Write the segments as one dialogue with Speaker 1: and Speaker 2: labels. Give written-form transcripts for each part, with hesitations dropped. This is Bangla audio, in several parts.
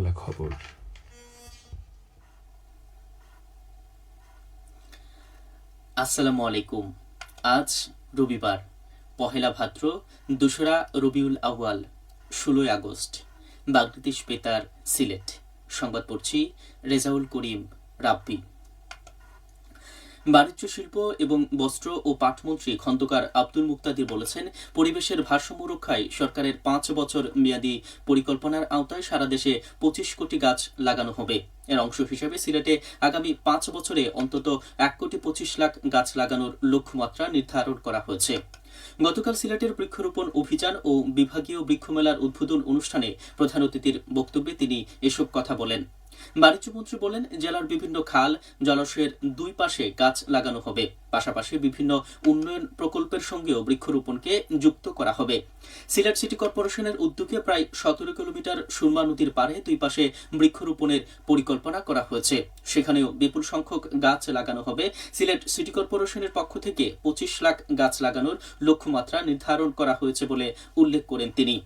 Speaker 1: বাংলা খবর।
Speaker 2: আসসালামু আলাইকুম। আজ রবিবার, পহেলা ভাদ্র, ২রা রবিউল আউয়াল, ১৬ই আগস্ট। বাংলাদেশ বেতার, সিলেট। সংবাদ পড়ছি রেজাউল করিম রাব্বি। বাণিজ্য, শিল্প এবং বস্ত্র ও পাটমন্ত্রী খন্দকার আব্দুল মুক্তাদির বলেছেন, পরিবেশের ভারসাম্য রক্ষায় সরকারের ৫ বছর মেয়াদী পরিকল্পনার আওতায় সারা দেশে ২৫ কোটি গাছ লাগানো হবে। এর অংশ হিসেবে সিলেটে আগামী ৫ বছরে অন্তত ১,২৫,০০,০০০ গাছ লাগানোর লক্ষ্যমাত্রা নির্ধারণ করা হয়েছে। গতকাল সিলেটের বৃক্ষরোপণ অভিযান ও বিভাগীয় বৃক্ষমেলার উদ্বোধন অনুষ্ঠানে প্রধান অতিথির বক্তব্যে তিনি এসব কথা বলেন। বাণিজ্যমন্ত্রী বলেন, জেলার বিভিন্ন খাল, জলাশয়ের দুই পাশে গাছ লাগানো হবে। পাশাপাশি বিভিন্ন উন্নয়ন প্রকল্পের সঙ্গেও বৃক্ষরোপণকে যুক্ত করা হবে। সিলেট সিটি কর্পোরেশনের উদ্যোগে প্রায় ১৭ কিলোমিটার সুরমা নদীর পাড়ে দুই পাশে বৃক্ষরোপণের পরিকল্পনা করা হয়েছে। সেখানেও বিপুল সংখ্যক গাছ লাগানো হবে। সিলেট সিটি কর্পোরেশনের পক্ষ থেকে ২৫ লাখ গাছ লাগানোর লক্ষ্যমাত্রা নির্ধারণ করা হয়েছে বলে উল্লেখ করেন তিনি।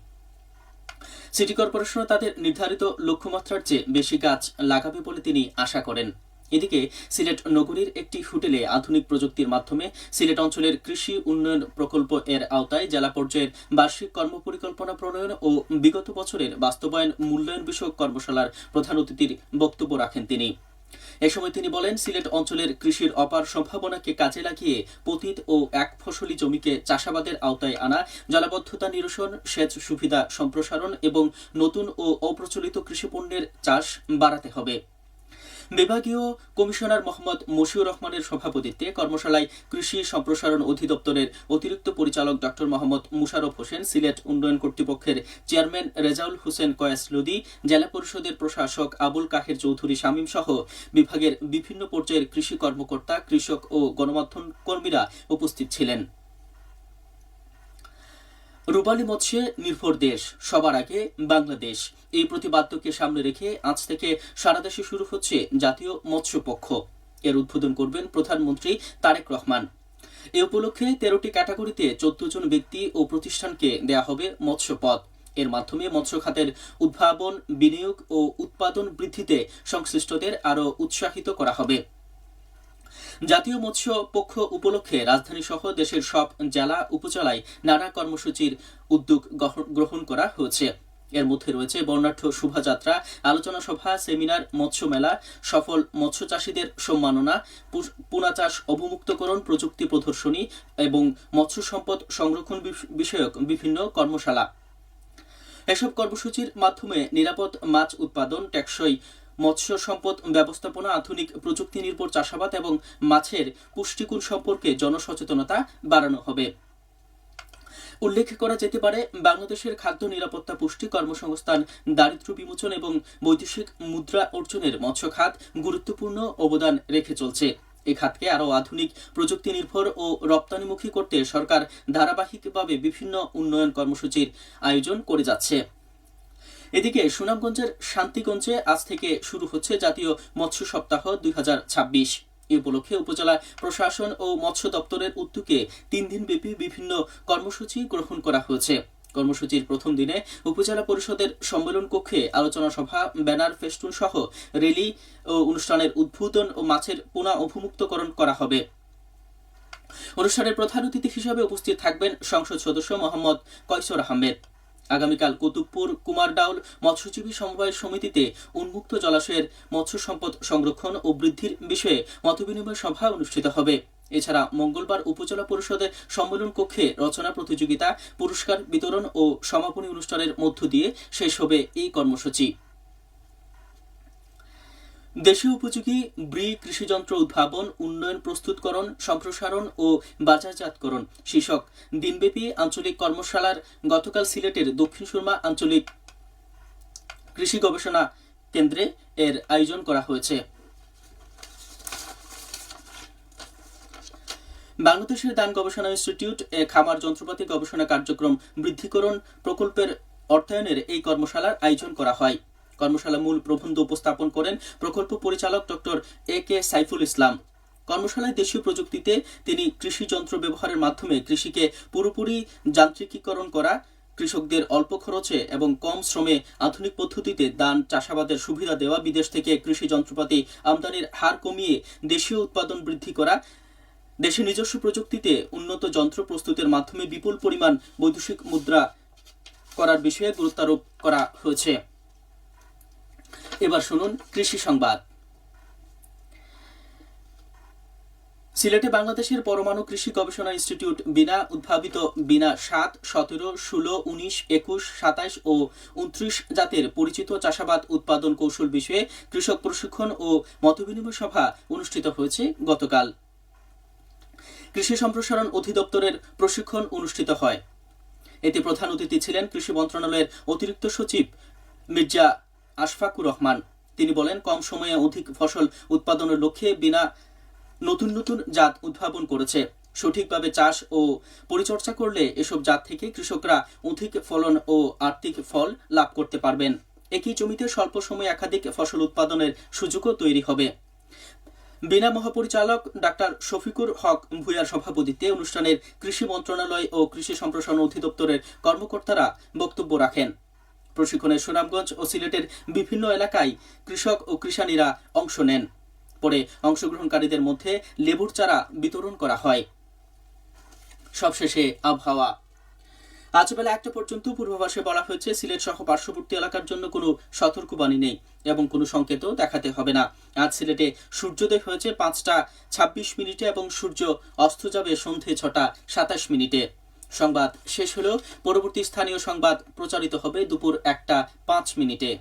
Speaker 2: সিটি কর্পোরেশনও তাদের নির্ধারিত লক্ষ্যমাত্রার চেয়ে বেশি গাছ লাগাবে বলে তিনি আশা করেন। এদিকে সিলেট নগরীর একটি হোটেলে আধুনিক প্রযুক্তির মাধ্যমে সিলেট অঞ্চলের কৃষি উন্নয়ন প্রকল্প এর আওতায় জেলা পর্যায়ের বার্ষিক কর্মপরিকল্পনা প্রণয়ন ও বিগত বছরের বাস্তবায়ন মূল্যায়ন বিষয়ক কর্মশালার প্রধান অতিথির বক্তব্য রাখেন তিনি। এ সময় তিনি বলেন, সিলেট অঞ্চলের কৃষির অপার সম্ভাবনাকে কাজে লাগিয়ে পতিত ও এক ফসলি জমিকে চাষাবাদের আওতায় আনা, জলাবদ্ধতা নিরসন, সেচ সুবিধা সম্প্রসারণ এবং নতুন ও অপ্রচলিত কৃষিপণ্যের চাষ বাড়াতে হবে। বিভাগীয় কমিশনার মোহাম্মদ মশিউর রহমানের সভাপতিত্বে কর্মশালায় কৃষি সম্প্রসারণ অধিদপ্তরের অতিরিক্ত পরিচালক ডক্টর মোহাম্মদ মুশারফ হোসেন, সিলেট উন্নয়ন কর্তৃপক্ষের চেয়ারম্যান রেজাউল হোসেন কয়াস লুদি, জেলা পরিষদের প্রশাসক আবুল কাহের চৌধুরী শামীম সহ বিভাগের বিভিন্ন পর্যায়ের কৃষি কর্মকর্তা, কৃষক ও গণমাধ্যম কর্মীরা উপস্থিত ছিলেন। রূপালী মৎস্যে নির্ভর দেশ, সবার আগে বাংলাদেশ, এই প্রতিপাদ্যকে সামনে রেখে আজ থেকে সারা দেশে শুরু হচ্ছে জাতীয় মৎস্য পক্ষ। এর উদ্বোধন করবেন প্রধানমন্ত্রী তারেক রহমান। এ উপলক্ষে ১৩টি ক্যাটাগরিতে ১৪ জন ব্যক্তি ও প্রতিষ্ঠানকে দেয়া হবে মৎস্য পদ। এর মাধ্যমে মৎস্য খাতের উদ্ভাবন, বিনিয়োগ ও উৎপাদন বৃদ্ধিতে সংশ্লিষ্টদের আরও উৎসাহিত করা হবে। জাতীয় মৎস্য পক্ষ উপলক্ষে রাজধানী সহ দেশের সব জেলা উপজেলায় নানা কর্মসূচির উদ্যোগ গ্রহণ করা হয়েছে। এর মধ্যে রয়েছে বর্ণাঢ্য শোভাযাত্রা, আলোচনা সভা, সেমিনার, মৎস্য মেলা, সফল মৎস্য চাষীদের সম্মাননা, পোনা চাষ অবমুক্তকরণ প্রযুক্তি প্রদর্শনী এবং মৎস্য সম্পদ সংরক্ষণ বিষয়ক বিভিন্ন কর্মশালা। এসব কর্মসূচির মাধ্যমে নিরাপদ মাছ উৎপাদন, টেকসই মৎস্য সম্পদ ব্যবস্থাপনা, আধুনিক প্রযুক্তি নির্ভর চাষাবাদ এবং মাছের পুষ্টিগুণ সম্পর্কে জনসচেতনতা বাড়ানো হবে। উল্লেখ করা যেতে পারে, বাংলাদেশের খাদ্য নিরাপত্তা, পুষ্টি, কর্মসংস্থান, দারিদ্র্য বিমোচন এবং বৈদেশিক মুদ্রা অর্জনের মৎস্য খাত গুরুত্বপূর্ণ অবদান রেখে চলছে। এই খাতকে আরও আধুনিক, প্রযুক্তি নির্ভর ও রপ্তানিমুখী করতে সরকার ধারাবাহিকভাবে বিভিন্ন উন্নয়ন কর্মসূচির আয়োজন করে যাচ্ছে। এদিকে সুনামগঞ্জের শান্তিগঞ্জে আজ থেকে শুরু হচ্ছে জাতীয় মৎস্য সপ্তাহ ২০২৬। এই উপলক্ষে উপজেলা প্রশাসন ও মৎস্য দপ্তরের উদ্যোগে ৩ দিনব্যাপী বিভিন্ন কর্মসূচি গ্রহণ করা হয়েছে। কর্মসূচির প্রথম দিনে উপজেলা পরিষদের সম্মেলন কক্ষে আলোচনা সভা, ব্যানার, ফেস্টুন সহ র্যালি ও অনুষ্ঠানের উদ্বোধন ও মাছের পোনা অবমুক্তকরণ করা হবে। অনুষ্ঠানের প্রধান অতিথি হিসেবে উপস্থিত থাকবেন সংসদ সদস্য মোহাম্মদ কয়সর আহমেদ। আগামীকাল কুতুবপুর কুমারডাউল মৎস্যজীবী সমবায় সমিতিতে উন্মুক্ত জলাশয়ের মৎস্য সম্পদ সংরক্ষণ ও বৃদ্ধির বিষয়ে মতবিনিময় সভা অনুষ্ঠিত হবে। এছাড়া মঙ্গলবার উপজেলা পরিষদের সম্মেলন কক্ষে রচনা প্রতিযোগিতা, পুরস্কার বিতরণ ও সমাপনী অনুষ্ঠানের মধ্য দিয়ে শেষ হবে এই কর্মসূচি। দেশীয় উপযোগী কৃষিযন্ত্র উদ্ভাবন, উন্নয়ন, প্রস্তুতকরণ, সম্প্রসারণ ও বাজারজাতকরণ শীর্ষক দিনব্যাপী আঞ্চলিক কর্মশালার গতকাল সিলেটের দক্ষিণ সুরমা আঞ্চলিক কৃষি গবেষণা কেন্দ্রে এর আয়োজন করা হয়েছে। বাংলাদেশের ধান গবেষণা ইনস্টিটিউট খামার যন্ত্রপাতি গবেষণা কার্যক্রম বৃদ্ধিকরণ প্রকল্পের অর্থায়নের এই কর্মশালার আয়োজন করা হয়। কর্মশালা মূল প্রবন্ধ উপস্থাপন করেন প্রকল্প পরিচালক ডক্টর এ.কে. সাইফুল ইসলাম। কর্মশালায় দেশীয় প্রযুক্তিতে তিনি কৃষি যন্ত্র ব্যবহারের মাধ্যমে কৃষিকে পুরোপুরি যান্ত্রিকীকরণ করা, কৃষকদের অল্প খরচে এবং কম শ্রমে আধুনিক পদ্ধতিতে ধান চাষাবাদের সুবিধা দেওয়া, বিদেশ থেকে কৃষি যন্ত্রপাতি আমদানির হার কমিয়ে দেশীয় উৎপাদন বৃদ্ধি করা, দেশে নিজস্ব প্রযুক্তিতে উন্নত যন্ত্র প্রস্তুতের মাধ্যমে বিপুল পরিমাণ বৈদেশিক মুদ্রা করার বিষয়ে গুরুত্বারোপ করা হয়েছে। এবার শুনুন কৃষি সংবাদ। সিলেটে বাংলাদেশের পরমাণু কৃষি গবেষণা ইনস্টিটিউট বিনা উদ্ভাবিত বিনা 7, 17, 16, 19, 21, 27 ও 29 জাতের পরিচিত চাষাবাদ উৎপাদন কৌশল বিষয়ে কৃষক প্রশিক্ষণ ও মতবিনিময় সভা অনুষ্ঠিত হয়েছে গতকাল। কৃষি সম্প্রসারণ অধিদপ্তরের প্রশিক্ষণ অনুষ্ঠিত হয়। এতে প্রধান অতিথি ছিলেন কৃষি মন্ত্রণালয়ের অতিরিক্ত সচিব মির্জা আশফাকুর রহমান। তিনি বলেন, কম সময়ে অধিক ফসল উৎপাদনের লক্ষ্যে বিনা নতুন নতুন জাত উদ্ভাবন করেছে। সঠিকভাবে চাষ ও পরিচর্যা করলে এসব জাত থেকে কৃষকরা অধিক ফলন ও আর্থিক ফল লাভ করতে পারবেন। একই জমিতে স্বল্প সময়ে একাধিক ফসল উৎপাদনের সুযোগও তৈরি হবে। বিনা মহাপরিচালক ডাক্তার শফিকুর হক ভূঁইয়ার সভাপতিত্বে অনুষ্ঠানের কৃষি মন্ত্রণালয় ও কৃষি সম্প্রসারণ অধিদপ্তরের কর্মকর্তারা বক্তব্য রাখেন। প্রশিক্ষণে সুনামগঞ্জ ও সিলেটের বিভিন্ন এলাকায় কৃষক ও কৃষানীরা অংশ নেন। পরে অংশগ্রহণকারীদের মধ্যে লেবুর চারা বিতরণ করা হয়। সবশেষে আবহাওয়া। আজ বেলা 1টা পর্যন্ত পূর্বাভাসে বলা হয়েছে, সিলেট সহ পার্শ্ববর্তী এলাকার জন্য কোনো সতর্কবাণী নেই এবং কোনো সংকেতও দেখাতে হবে না। আজ সিলেটে সূর্যোদয় হয়েছে 5টা 26 মিনিটে এবং সূর্য অস্ত যাবে সন্ধে 6টা 27 মিনিটে। সংবাদ শেষ হলো। পরবর্তী স্থানীয় সংবাদ প্রচারিত হবে দুপুর 1টা 5 মিনিটে।